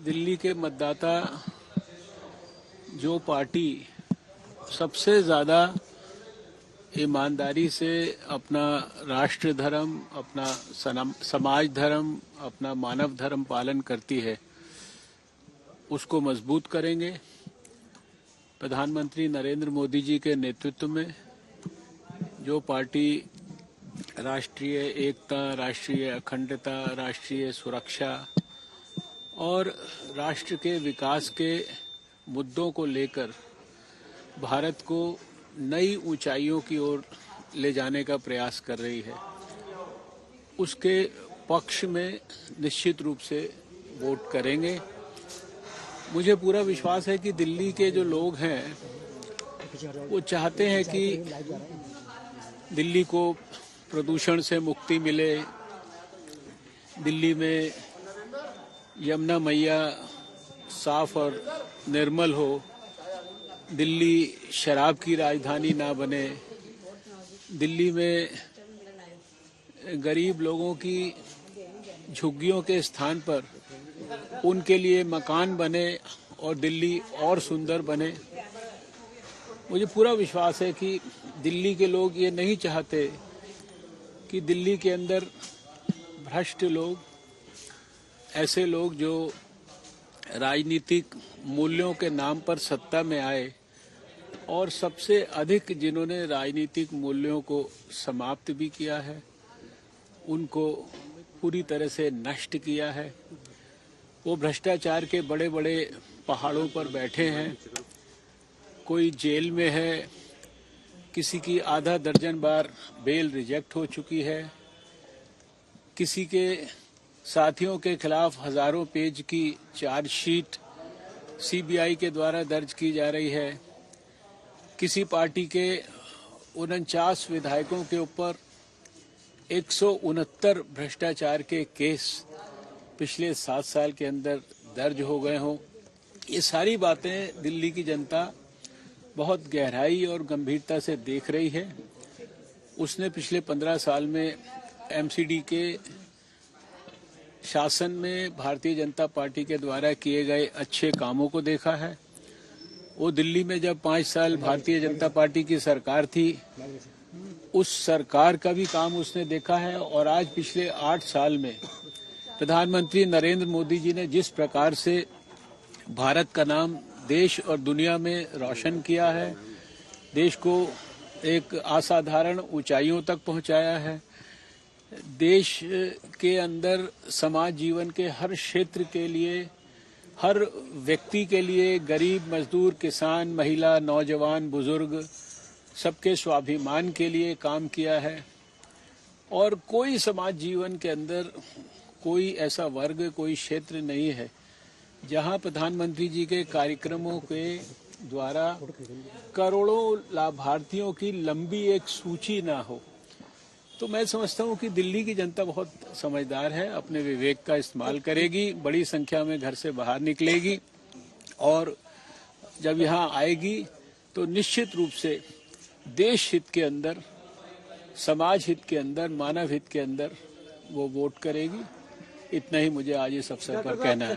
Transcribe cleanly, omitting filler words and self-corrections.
दिल्ली के मतदाता जो पार्टी सबसे ज्यादा ईमानदारी से अपना राष्ट्र धर्म, अपना समाज धर्म, अपना मानव धर्म पालन करती है, उसको मजबूत करेंगे। प्रधानमंत्री नरेंद्र मोदी जी के नेतृत्व में जो पार्टी राष्ट्रीय एकता, राष्ट्रीय अखंडता, राष्ट्रीय सुरक्षा और राष्ट्र के विकास के मुद्दों को लेकर भारत को नई ऊंचाइयों की ओर ले जाने का प्रयास कर रही है, उसके पक्ष में निश्चित रूप से वोट करेंगे। मुझे पूरा विश्वास है कि दिल्ली के जो लोग हैं वो चाहते हैं कि दिल्ली को प्रदूषण से मुक्ति मिले, दिल्ली में यमुना मैया साफ और निर्मल हो, दिल्ली शराब की राजधानी ना बने, दिल्ली में गरीब लोगों की झुग्गियों के स्थान पर उनके लिए मकान बने और दिल्ली और सुंदर बने। मुझे पूरा विश्वास है कि दिल्ली के लोग ये नहीं चाहते कि दिल्ली के अंदर भ्रष्ट लोग, ऐसे लोग जो राजनीतिक मूल्यों के नाम पर सत्ता में आए और सबसे अधिक जिन्होंने राजनीतिक मूल्यों को समाप्त भी किया है, उनको पूरी तरह से नष्ट किया है, वो भ्रष्टाचार के बड़े बड़े पहाड़ों पर बैठे हैं। कोई जेल में है, किसी की आधा दर्जन बार बेल रिजेक्ट हो चुकी है, किसी के साथियों के खिलाफ हजारों पेज की चार्जशीट सीबीआई के द्वारा दर्ज की जा रही है, किसी पार्टी के 49 विधायकों के ऊपर 169 भ्रष्टाचार के केस पिछले 7 साल के अंदर दर्ज हो गए हों। ये सारी बातें दिल्ली की जनता बहुत गहराई और गंभीरता से देख रही है। उसने पिछले 15 साल में एमसीडी के शासन में भारतीय जनता पार्टी के द्वारा किए गए अच्छे कामों को देखा है। वो दिल्ली में जब 5 साल भारतीय जनता पार्टी की सरकार थी, उस सरकार का भी काम उसने देखा है। और आज पिछले 8 साल में प्रधानमंत्री नरेंद्र मोदी जी ने जिस प्रकार से भारत का नाम देश और दुनिया में रोशन किया है, देश को एक असाधारण ऊंचाइयों तक पहुंचाया है, देश के अंदर समाज जीवन के हर क्षेत्र के लिए, हर व्यक्ति के लिए, गरीब, मजदूर, किसान, महिला, नौजवान, बुजुर्ग, सबके स्वाभिमान के लिए काम किया है। और कोई समाज जीवन के अंदर कोई ऐसा वर्ग, कोई क्षेत्र नहीं है जहां प्रधानमंत्री जी के कार्यक्रमों के द्वारा करोड़ों लाभार्थियों की लंबी एक सूची ना हो। तो मैं समझता हूं कि दिल्ली की जनता बहुत समझदार है, अपने विवेक का इस्तेमाल करेगी, बड़ी संख्या में घर से बाहर निकलेगी और जब यहां आएगी तो निश्चित रूप से देश हित के अंदर, समाज हित के अंदर, मानव हित के अंदर वो वोट करेगी। इतना ही मुझे आज इस अवसर पर कहना है।